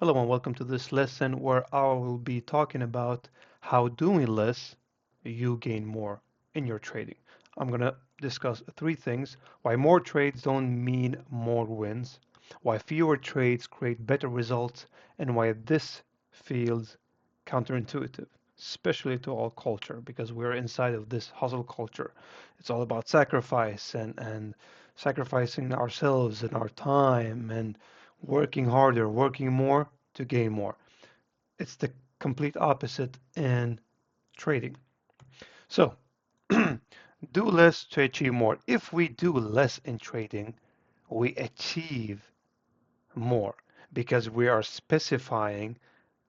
Hello and welcome to this lesson where I will be talking about how doing less you gain more in your trading. I'm going to discuss three things: why more trades don't mean more wins, why fewer trades create better results, and why this feels counterintuitive, especially to our culture because we're inside of this hustle culture. It's all about sacrifice and sacrificing ourselves and our time and working harder, working more to gain more. It's the complete opposite in trading. So, do less to achieve more. If we do less in trading, we achieve more because we are specifying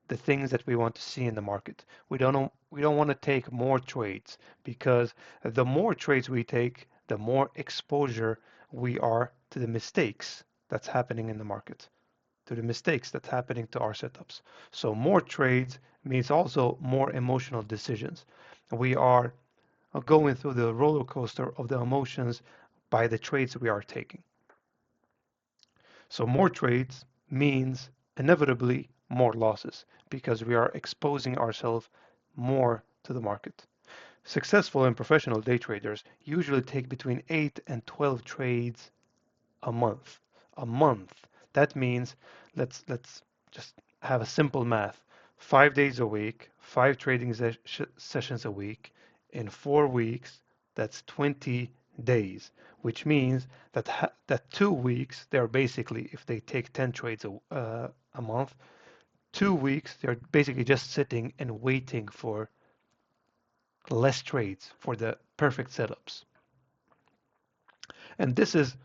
the things that we want to see in the market. We don't want to take more trades because the more trades we take, the more exposure we are to the mistakes that's happening in the market, to the mistakes that's happening to our setups. So more trades means also more emotional decisions. We are going through the roller coaster of the emotions by the trades we are taking. So more trades means inevitably more losses because we are exposing ourselves more to the market. Successful and professional day traders usually take between 8 and 12 trades a month. A month. That means let's just have a simple math. 5 days a week, five trading sessions a week, in 4 weeks, that's 20 days, which means that 2 weeks they're basically, if they take 10 trades a month, 2 weeks they're basically just sitting and waiting for less trades for the perfect setups. And this is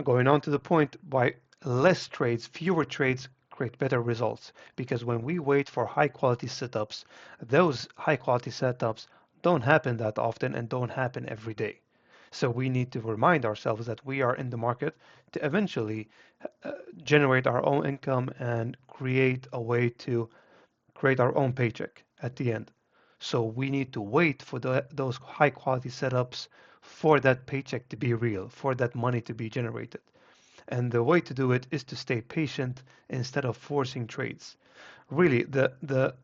going on to the point why less trades, fewer trades create better results. Because when we wait for high quality setups, those high quality setups don't happen that often and don't happen every day. So we need to remind ourselves that we are in the market to eventually generate our own income and create a way to create our own paycheck at the end. So we need to wait for those high quality setups for that paycheck to be real, for that money to be generated. And the way to do it is to stay patient instead of forcing trades. Really, the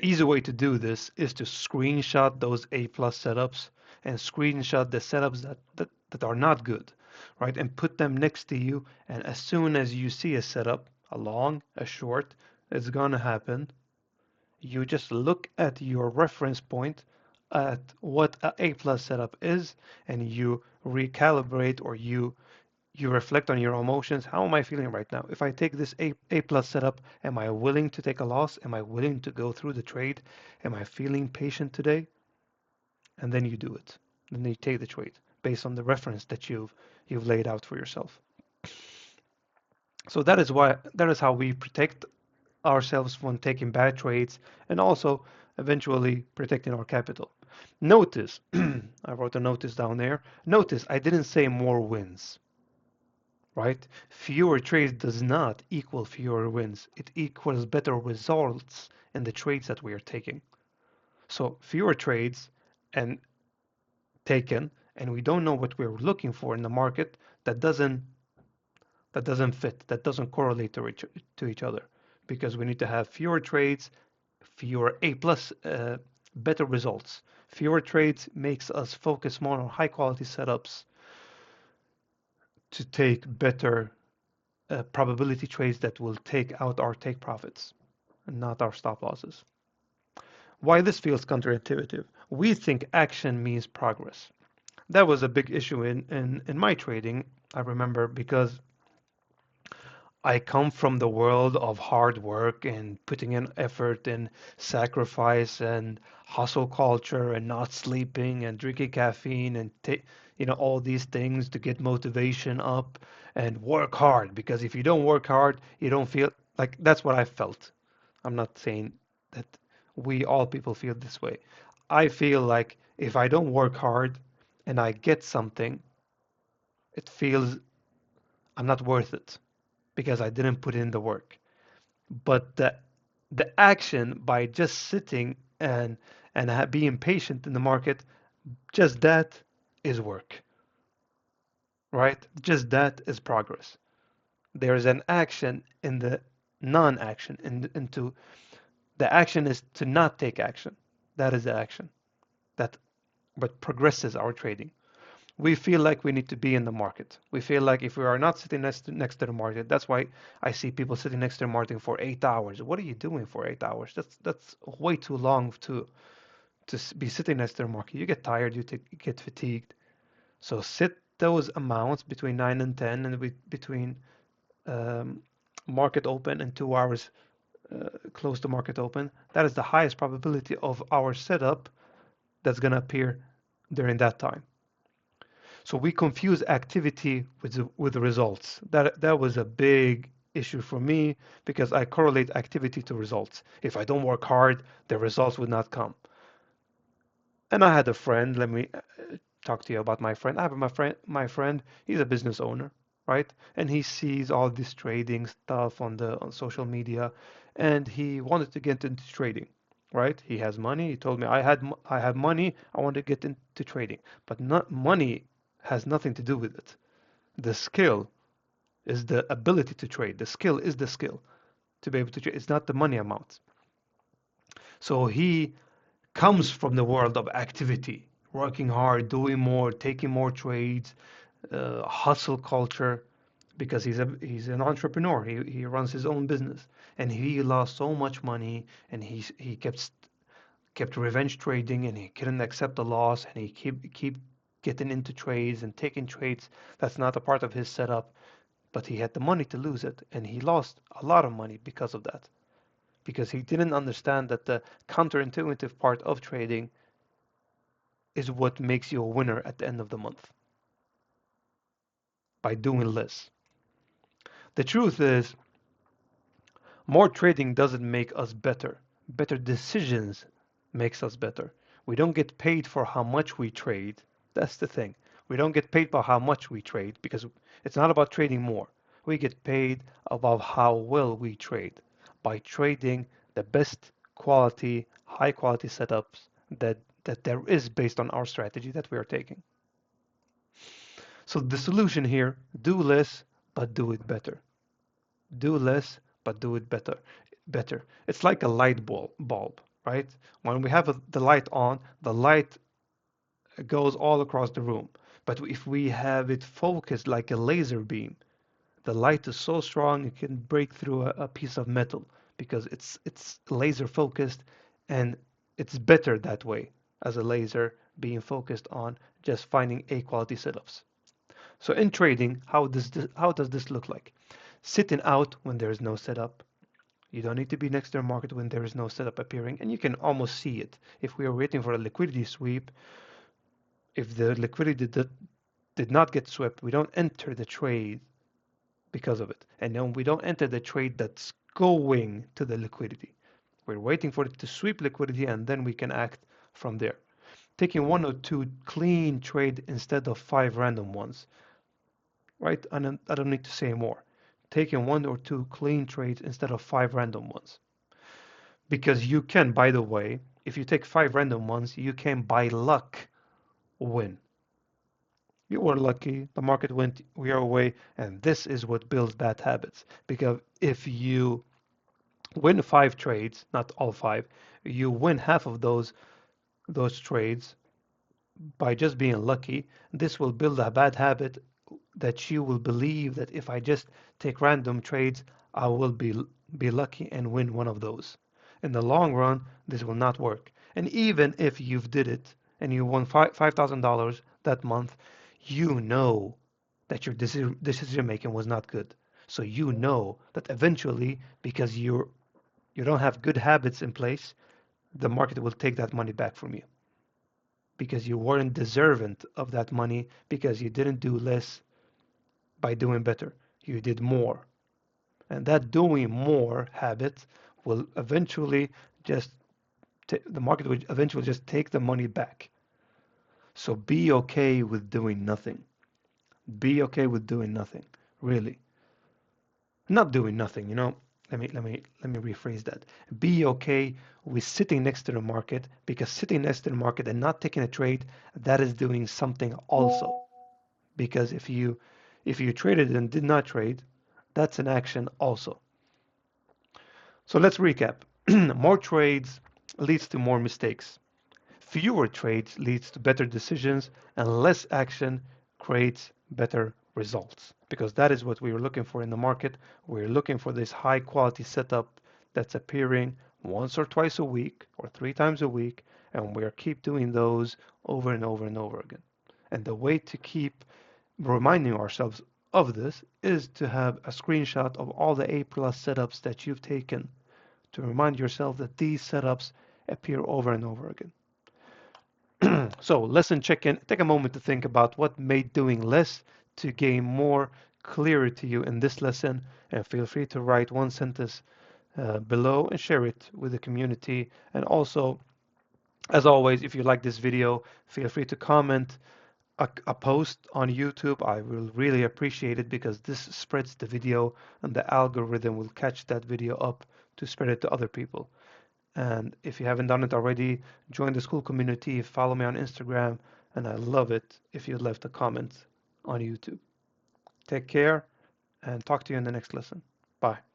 easy way to do this is to screenshot those A plus setups and screenshot the setups that are not good, right? And put them next to you. And as soon as you see a setup, a long, a short, it's gonna happen. You just look at your reference point at what a A plus setup is, and you recalibrate or you reflect on your emotions. How am I feeling right now? If I take this A plus setup, am I willing to take a loss? Am I willing to go through the trade? Am I feeling patient today? And then you do it. Then you take the trade based on the reference that you've laid out for yourself. So that is how we protect ourselves when taking bad trades and also eventually protecting our capital. Notice, I wrote a notice down there. Notice I didn't say more wins, right? Fewer trades does not equal fewer wins. It equals better results in the trades that we are taking. So fewer trades and taken, and we don't know what we're looking for in the market, that doesn't fit, that doesn't correlate to each other, because we need to have fewer trades, fewer A plus, better results. Fewer trades makes us focus more on high quality setups to take better probability trades that will take out our take profits and not our stop losses. Why this feels counterintuitive? We think action means progress. That was a big issue in my trading, I remember, because I come from the world of hard work and putting in effort and sacrifice and hustle culture and not sleeping and drinking caffeine and all these things to get motivation up and work hard, because if you don't work hard, you don't feel like. That's what I felt. I'm not saying that we all people feel this way. I feel like if I don't work hard and I get something, it feels I'm not worth it because I didn't put in the work. But the action by just sitting and being patient in the market, just that is work, right? Just that is progress. There's an action in the non-action, into the action is to not take action. That is the action that but progresses our trading. We feel like we need to be in the market. We feel like if we are not sitting next to the market, that's why I see people sitting next to the market for 8 hours. What are you doing for 8 hours? That's way too long to be sitting next to the market. You get tired, get fatigued. So sit those amounts between 9 and 10 and between um, market open and 2 hours close to market open. That is the highest probability of our setup that's going to appear during that time. So we confuse activity with the results. That was a big issue for me because I correlate activity to results. If I don't work hard, the results would not come. And I had a friend. Let me talk to you about my friend. I have my friend. He's a business owner, right? And he sees all this trading stuff on social media, and he wanted to get into trading, right? He has money. He told me I have money. I want to get into trading, but not money has nothing to do with it. The skill is the ability to trade. The skill is the skill to be able to trade. It's not the money amount. So he comes from the world of activity, working hard, doing more, taking more trades, hustle culture, because he's an entrepreneur. He runs his own business, and he lost so much money, and he kept revenge trading, and he couldn't accept the loss, and he keep getting into trades and taking trades. That's not a part of his setup, but he had the money to lose it, and he lost a lot of money because of that, because he didn't understand that the counterintuitive part of trading is what makes you a winner at the end of the month by doing less. The truth is, more trading doesn't make us better. Better decisions makes us better. We don't get paid for how much we trade. That's the thing. We don't get paid by how much we trade because it's not about trading more. We get paid about how well we trade by trading the best quality, high quality setups that there is based on our strategy that we are taking. So the solution here, do less but do it better. Do less but do it better. It's like a bulb, right? When we have the light on, the light goes all across the room. But if we have it focused like a laser beam, the light is so strong it can break through a piece of metal because it's laser focused, and it's better that way as a laser being focused on just finding A quality setups. So in trading, how does this look like? Sitting out when there is no setup. You don't need to be next to the market when there is no setup appearing, and you can almost see it. If we are waiting for a liquidity sweep, if the liquidity did not get swept, we don't enter the trade because of it. And then we don't enter the trade that's going to the liquidity. We're waiting for it to sweep liquidity, and then we can act from there. Taking one or two clean trade instead of five random ones, right? And I don't need to say more. Taking one or two clean trades instead of five random ones. Because you can, by the way, if you take five random ones, you can by luck win. You were lucky, the market went your way, and this is what builds bad habits. Because if you win five trades, not all five, you win half of those trades by just being lucky. This will build a bad habit that you will believe that if I just take random trades, I will be lucky and win one of those. In the long run, this will not work. And even if you've did it and you won $5,000 that month, you know that your decision making was not good. So you know that eventually, because you don't have good habits in place, the market will take that money back from you because you weren't deserving of that money because you didn't do less by doing better. You did more. And that doing more habit will eventually just, the market will eventually just take the money back. So be okay with doing nothing. Be okay with doing nothing. Really. Not doing nothing, you know. Let me rephrase that. Be okay with sitting next to the market, because sitting next to the market and not taking a trade, that is doing something also. Because if you traded and did not trade, That's an action also. So let's recap. More trades leads to more mistakes. Fewer trades leads to better decisions, and less action creates better results. Because that is what we are looking for in the market. We're looking for this high quality setup that's appearing once or twice a week or 3 times a week, and we are keep doing those over and over and over again. And the way to keep reminding ourselves of this is to have a screenshot of all the A plus setups that you've taken to remind yourself that these setups appear over and over again. So lesson check-in, take a moment to think about what made doing less to gain more clearer to you in this lesson, and feel free to write one sentence below and share it with the community. And also, as always, if you like this video, feel free to comment a post on YouTube. I will really appreciate it because this spreads the video and the algorithm will catch that video up to spread it to other people. And if you haven't done it already, join the Skool community, follow me on Instagram, and I love it if you left a comment on YouTube. Take care and talk to you in the next lesson. Bye.